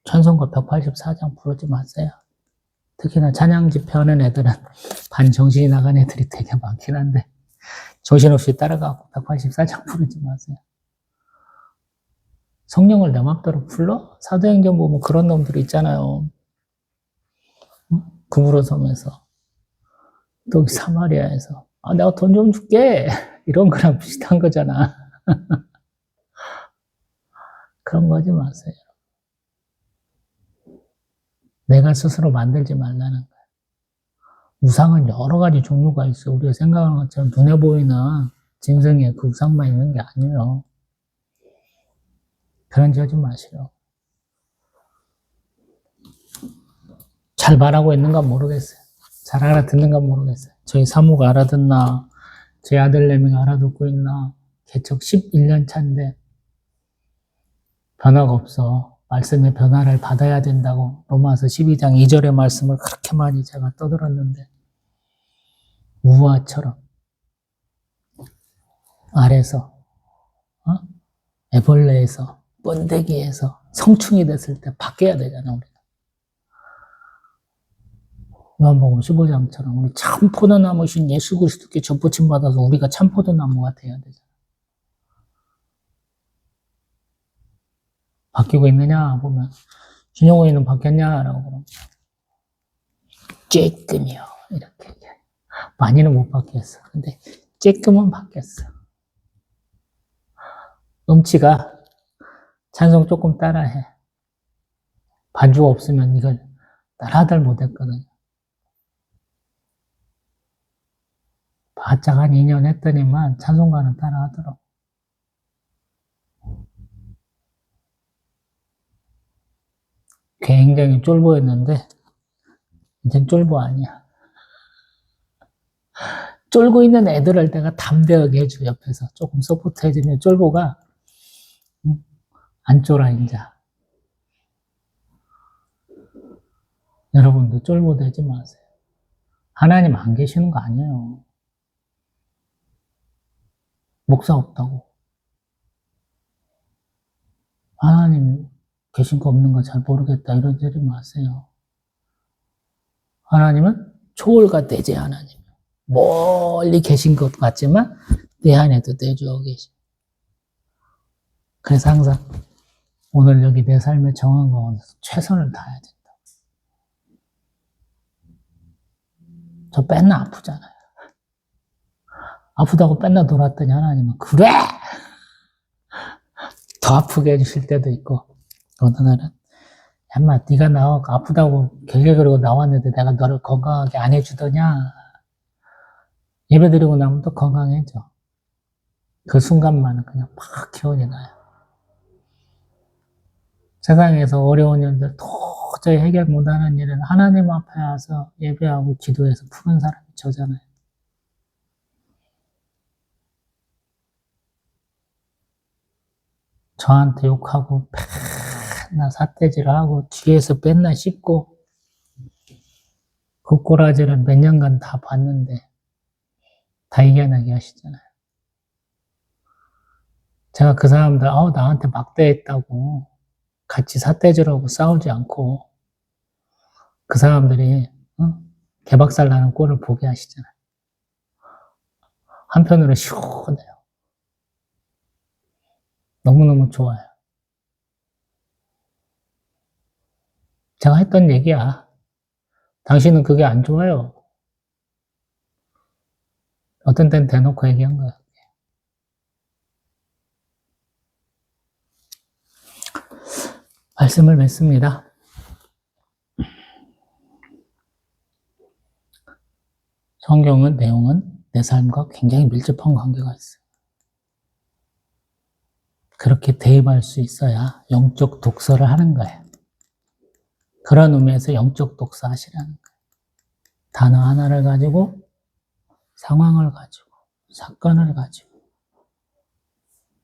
찬송가 184장 부르지 마세요. 특히나 찬양 집회하는 애들은 반정신이 나간 애들이 되게 많긴 한데 정신없이 따라가고 184장 부르지 마세요. 성령을 내 맘대로 불러? 사도행전 보면 그런 놈들이 있잖아요. 그물어 섬에서 또 사마리아에서 내가 돈 좀 줄게 이런 거랑 비슷한 거잖아. 그런 거 하지 마세요. 내가 스스로 만들지 말라는 거예요. 우상은 여러 가지 종류가 있어. 우리가 생각하는 것처럼 눈에 보이는 짐승의 그 우상만 있는 게 아니에요. 그런 짓 하지 마시오. 잘 말하고 있는가 모르겠어요. 잘 알아듣는가 모르겠어요. 저희 사모가 알아듣나, 제 아들내미가 알아듣고 있나, 개척 11년 차인데 변화가 없어. 말씀의 변화를 받아야 된다고 로마서 12장 2절의 말씀을 그렇게 많이 제가 떠들었는데 우화처럼 아래서 애벌레에서 번데기에서 성충이 됐을 때 바뀌어야 되잖아. 우리가 요한복음 15장처럼 우리 참 포도나무신 예수 그리스도께 접붙임 받아서 우리가 참 포도나무가 돼야 되잖아. 바뀌고 있느냐 보면 준영이는 바뀌었냐라고 그러면 쬐끔이요 이렇게 얘기해. 많이는 못 바뀌었어. 근데 쬐끔은 바뀌었어. 음치가 찬송 조금 따라해. 반주가 없으면 이걸 따라들 못했거든요. 바짝 한 2년 했더니만 찬송가는 따라하더라고. 굉장히 쫄보였는데 이젠 쫄보 아니야. 쫄고 있는 애들을 내가 담대하게 해줘. 옆에서 조금 서포트 해주면 쫄보가 안 쫄아 이제. 여러분도 쫄보 되지 마세요. 하나님 안 계시는 거 아니에요. 목사 없다고. 하나님 계신 거 없는 거 잘 모르겠다 이러지 마세요. 하나님은 초월과 대제 하나님. 멀리 계신 것 같지만 내 안에도 내주어 계시. 그래서 항상 오늘 여기 내 삶의 정한 가운데서 최선을 다해야 된다. 저 맨날 아프잖아요. 아프다고 맨날 놀았더니 하나님은 그래! 더 아프게 해주실 때도 있고 어느 날은 엄마 네가 나 아프다고 결계그리고 나왔는데 내가 너를 건강하게 안 해주더냐. 예배드리고 나면 또 건강해져. 그 순간만은 그냥 팍 기운이 나요. 세상에서 어려운 일들 도저히 해결 못하는 일은 하나님 앞에 와서 예배하고 기도해서 푸는 사람이 저잖아요. 저한테 욕하고 맨날 삿대질하고 뒤에서 맨날 씹고 그 꼬라지를 몇 년간 다 봤는데 다 이겨내게 하시잖아요. 제가 그 사람들 나한테 막대했다고 같이 삿대질하고 싸우지 않고 그 사람들이 개박살 나는 꼴을 보게 하시잖아요. 한편으로 시원해요. 너무너무 좋아요. 제가 했던 얘기야. 당신은 그게 안 좋아요. 어떤 때는 대놓고 얘기한 거야. 말씀을 맺습니다. 성경은 내용은 내 삶과 굉장히 밀접한 관계가 있어요. 그렇게 대입할 수 있어야 영적 독서를 하는 거예요. 그런 의미에서 영적 독서 하시라는 거예요. 단어 하나를 가지고, 상황을 가지고, 사건을 가지고,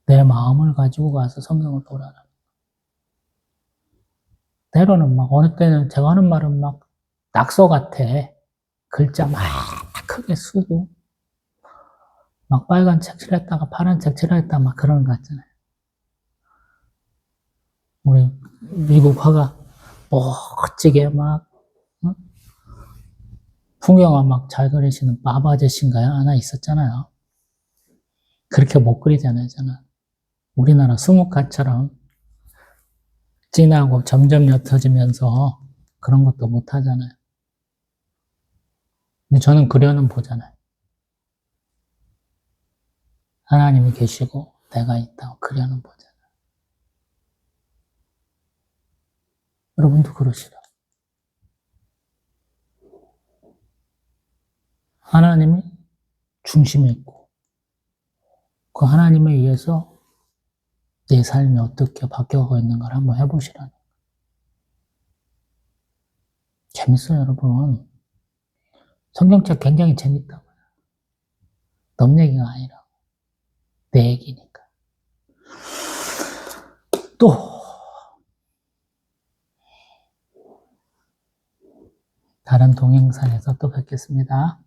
내 마음을 가지고 가서 성경을 보라는 거예요. 때로는 막, 어느 때는 제가 하는 말은 막 낙서 같아. 글자 막 크게 쓰고, 막 빨간 책 칠했다가 파란 책 칠했다가 막 그런 거 같잖아요. 우리 미국 화가 멋지게 막, 어? 풍경화 막 잘 그리시는 마바 아저씨인가요? 하나 있었잖아요. 그렇게 못 그리잖아요, 저는. 우리나라 수묵가처럼 진하고 점점 옅어지면서 그런 것도 못 하잖아요. 근데 저는 그려는 보잖아요. 하나님이 계시고 내가 있다고 그려는 보잖아요. 여러분도 그러시라. 하나님이 중심에 있고 그 하나님에 의해서 내 삶이 어떻게 바뀌어가고 있는 걸 한번 해보시라는 거예요. 재밌어요, 여러분. 성경책 굉장히 재밌다고요. 남 얘기가 아니라 내 얘기니까. 또 다른 동영상에서 또 뵙겠습니다.